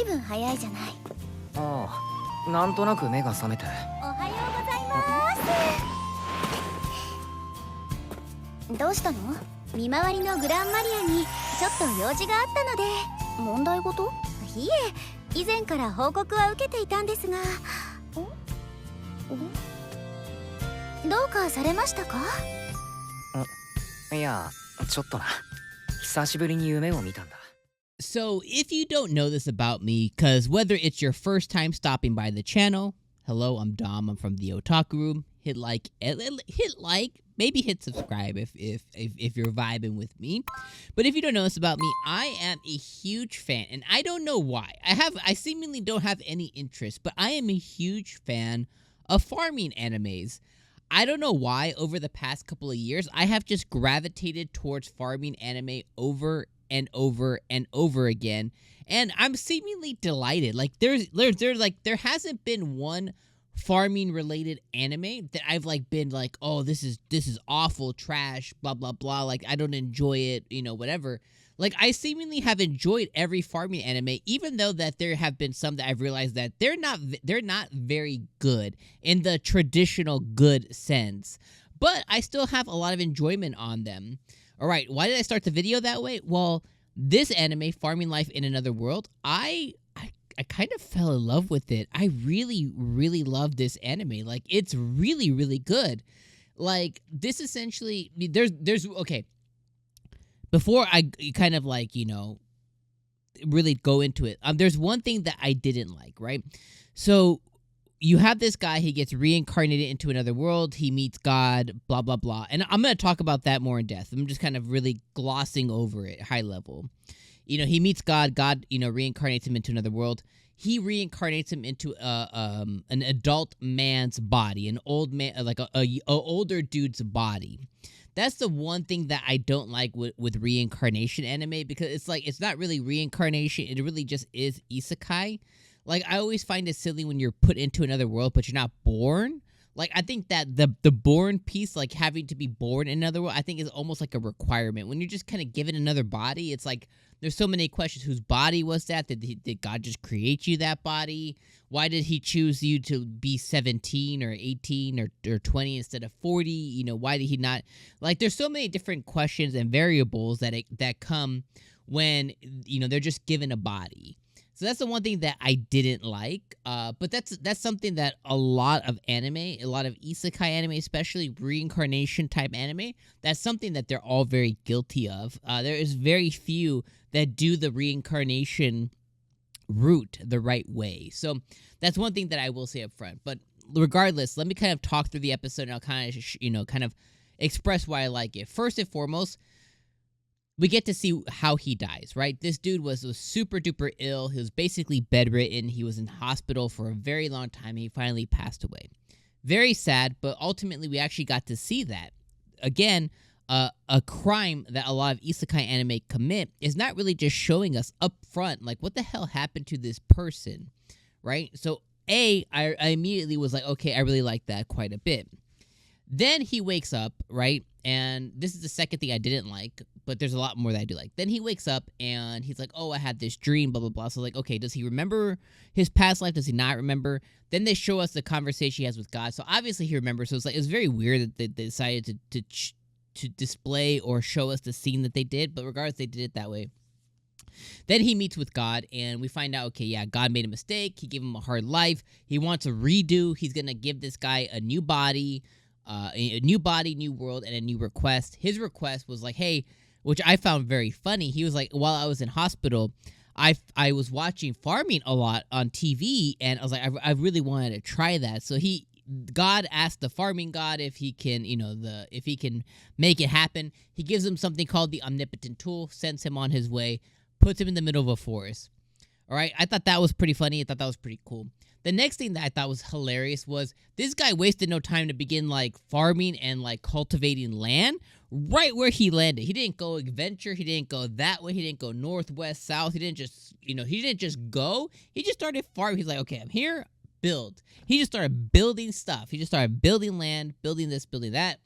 随分早いじゃない。ああ、なんとなく目が覚めて。おはようございます。どうしたの？見回りのグランマリアにちょっと用事があったので。問題事？いえ、以前から報告は受けていたんですが。どうかされましたか？いや、ちょっとな。久しぶりに夢を見たんだ。So, if you don't know this about me, because whether it's your first time stopping by the channel, hello, I'm Dom, I'm from the Otaku Room, hit like, maybe hit subscribe if you're vibing with me. But if you don't know this about me, I am a huge fan, and I don't know why. I seemingly don't have any interest, but I am a huge fan of farming animes. I don't know why over the past couple of years, I have just gravitated towards farming anime over and over and over again, and I'm seemingly delighted. Like there hasn't been one farming related anime that I've like been like, oh, this is awful, trash, blah blah blah, like I don't enjoy it, you know, whatever. Like I seemingly have enjoyed every farming anime, even though that there have been some that I've realized that they're not very good in the traditional good sense, but I still have a lot of enjoyment on them. All right, why did I start the video that way? Well, this anime, Farming Life in Another World, I kind of fell in love with it. I really, really love this anime. Like, it's really, really good. Like, this essentially, there's okay. Before I kind of like, you know, really go into it, there's one thing that I didn't like, right? So, you have this guy, he gets reincarnated into another world, he meets God, blah, blah, blah. And I'm going to talk about that more in depth. I'm just kind of really glossing over it, high level. You know, he meets God, God, you know, reincarnates him into another world. He reincarnates him into an adult man's body, an old man, like a older dude's body. That's the one thing that I don't like with reincarnation anime, because it's like, it's not really reincarnation, it really just is isekai. Like, I always find it silly when you're put into another world, but you're not born. Like, I think that the born piece, like, having to be born in another world, I think is almost like a requirement. When you're just kind of given another body, it's like, there's so many questions. Whose body was that? Did God just create you that body? Why did he choose you to be 17 or 18 or 20 instead of 40? You know, why did he not? Like, there's so many different questions and variables that come when, you know, they're just given a body. So that's the one thing that I didn't like, but that's something that a lot of anime, a lot of isekai anime, especially reincarnation type anime, that's something that they're all very guilty of. There is very few that do the reincarnation route the right way. So that's one thing that I will say up front. But regardless, let me kind of talk through the episode, and I'll kind of, kind of express why I like it. First and foremost, we get to see how he dies, right? This dude was super duper ill. He was basically bedridden. He was in hospital for a very long time. And he finally passed away. Very sad, but ultimately we actually got to see that. Again, a crime that a lot of isekai anime commit is not really just showing us up front, like, what the hell happened to this person, right? So, I immediately was like, okay, I really like that quite a bit. Then he wakes up, right? And this is the second thing I didn't like, but there's a lot more that I do like. Then he wakes up and he's like, oh, I had this dream, blah, blah, blah. So like, okay, does he remember his past life? Does he not remember? Then they show us the conversation he has with God. So obviously he remembers. So it's very weird that they decided to display or show us the scene that they did. But regardless, they did it that way. Then he meets with God, and we find out, okay, yeah, God made a mistake. He gave him a hard life. He wants a redo. He's going to give this guy a new body, new world, and a new request. His request was like, hey, which I found very funny. He was like, while I was in hospital, I was watching farming a lot on TV, and I was like, I really wanted to try that. So God asked the farming god if he can, if he can make it happen. He gives him something called the omnipotent tool, sends him on his way, puts him in the middle of a forest. All right, I thought that was pretty funny. I thought that was pretty cool. The next thing that I thought was hilarious was this guy wasted no time to begin like farming and like cultivating land right where he landed. He didn't go adventure. He didn't go that way. He didn't go north, west, south. He didn't just, he didn't just go. He just started farming. He's like, okay, I'm here. Build. He just started building stuff. He just started building land, building this, building that.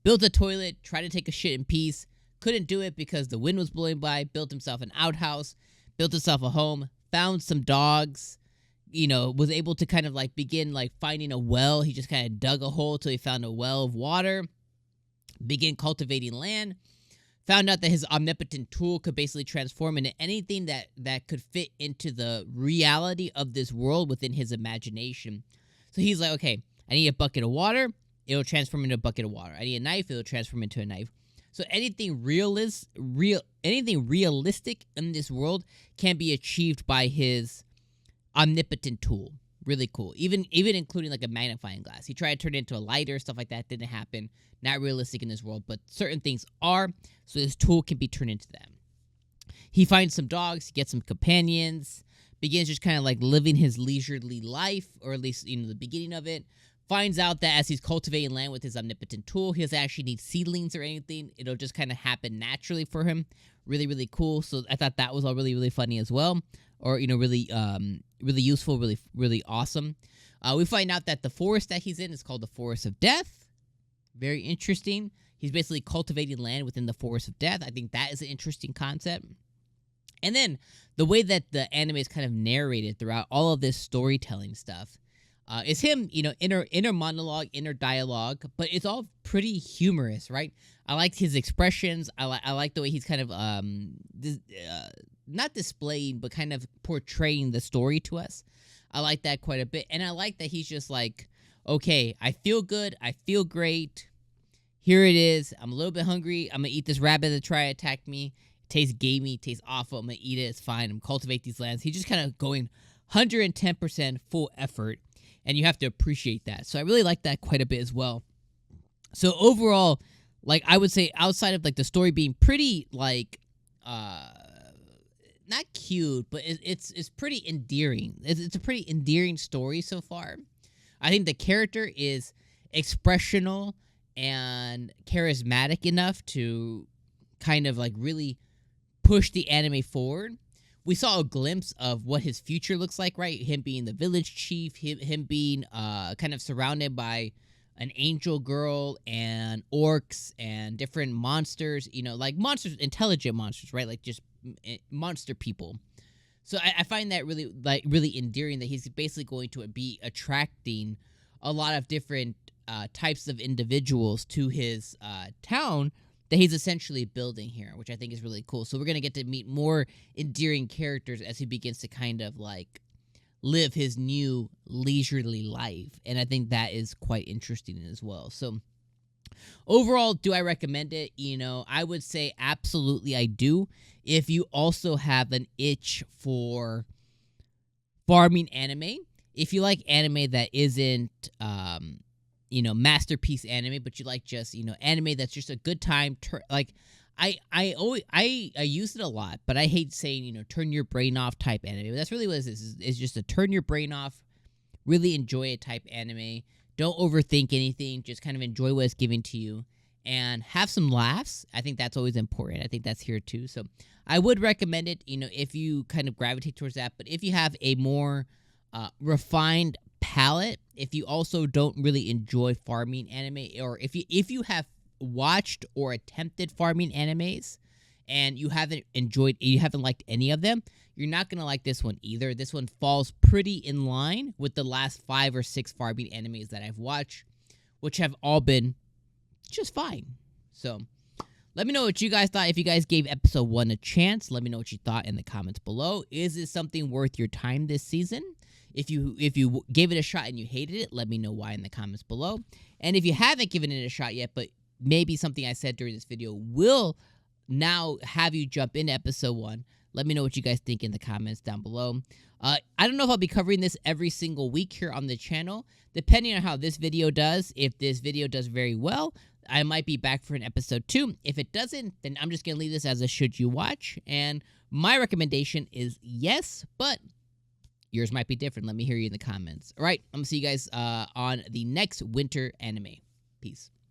Built a toilet, tried to take a shit in peace. Couldn't do it because the wind was blowing by. Built himself an outhouse. Built himself a home. found some dogs, you know, was able to kind of like begin like finding a well. He just kind of dug a hole till he found a well of water, began cultivating land, found out that his omnipotent tool could basically transform into anything that could fit into the reality of this world within his imagination. So he's like, okay, I need a bucket of water, it'll transform into a bucket of water. I need a knife, it'll transform into a knife. So anything realistic in this world can be achieved by his omnipotent tool. Really cool. Even including like a magnifying glass. He tried to turn it into a lighter, stuff like that. Didn't happen. Not realistic in this world, but certain things are, so his tool can be turned into them. He finds some dogs, gets some companions, begins just kind of like living his leisurely life, or at least, you know, the beginning of it. Finds out that as he's cultivating land with his omnipotent tool, he doesn't actually need seedlings or anything. It'll just kind of happen naturally for him. Really, really cool. So I thought that was all really, really funny as well. Or, you know, really useful, really, really awesome. We find out that the forest that he's in is called the Forest of Death. Very interesting. He's basically cultivating land within the Forest of Death. I think that is an interesting concept. And then the way that the anime is kind of narrated throughout all of this storytelling stuff is him, you know, inner monologue, inner dialogue, but it's all pretty humorous, right? I like his expressions. I like the way he's kind of not displaying, but kind of portraying the story to us. I like that quite a bit, and I like that he's just like, okay, I feel good, I feel great. Here it is. I'm a little bit hungry. I'm gonna eat this rabbit that tried to attack me. It tastes gamey, tastes awful. I'm gonna eat it. It's fine. I'm cultivate these lands. He's just kind of going 110% full effort. And you have to appreciate that. So I really like that quite a bit as well. So overall, like I would say outside of like the story being pretty like not cute, but it's pretty endearing. It's a pretty endearing story so far. I think the character is expressional and charismatic enough to kind of like really push the anime forward. We saw a glimpse of what his future looks like, right? Him being the village chief, him being kind of surrounded by an angel girl and orcs and different monsters, you know, like monsters, intelligent monsters, right? Like just monster people. So I find that really endearing that he's basically going to be attracting a lot of different types of individuals to his town that he's essentially building here, which I think is really cool. So we're going to get to meet more endearing characters as he begins to kind of like live his new leisurely life. And I think that is quite interesting as well. So overall, do I recommend it? You know, I would say absolutely I do. If you also have an itch for farming anime, if you like anime that isn't, you know, masterpiece anime, but you like just, you know, anime that's just a good time. Like, I use it a lot, but I hate saying, you know, turn your brain off type anime. But that's really what this is. It's just a turn your brain off, really enjoy it type anime. Don't overthink anything. Just kind of enjoy what it's giving to you and have some laughs. I think that's always important. I think that's here too. So I would recommend it, you know, if you kind of gravitate towards that. But if you have a more refined palette, if you also don't really enjoy farming anime, or if you have watched or attempted farming animes and you haven't liked any of them, you're not gonna like this one either. This one falls pretty in line with the last 5 or 6 farming animes that I've watched, which have all been just fine. So let me know what you guys thought. If you guys gave episode 1 a chance, let me know what you thought in the comments below. Is this something worth your time this season? If you gave it a shot and you hated it, let me know why in the comments below. And if you haven't given it a shot yet, but maybe something I said during this video will now have you jump into episode 1, let me know what you guys think in the comments down below. I don't know if I'll be covering this every single week here on the channel. Depending on how this video does, if this video does very well, I might be back for an episode 2. If it doesn't, then I'm just going to leave this as a should you watch. And my recommendation is yes, but yours might be different. Let me hear you in the comments. All right, I'm going to see you guys on the next winter anime. Peace.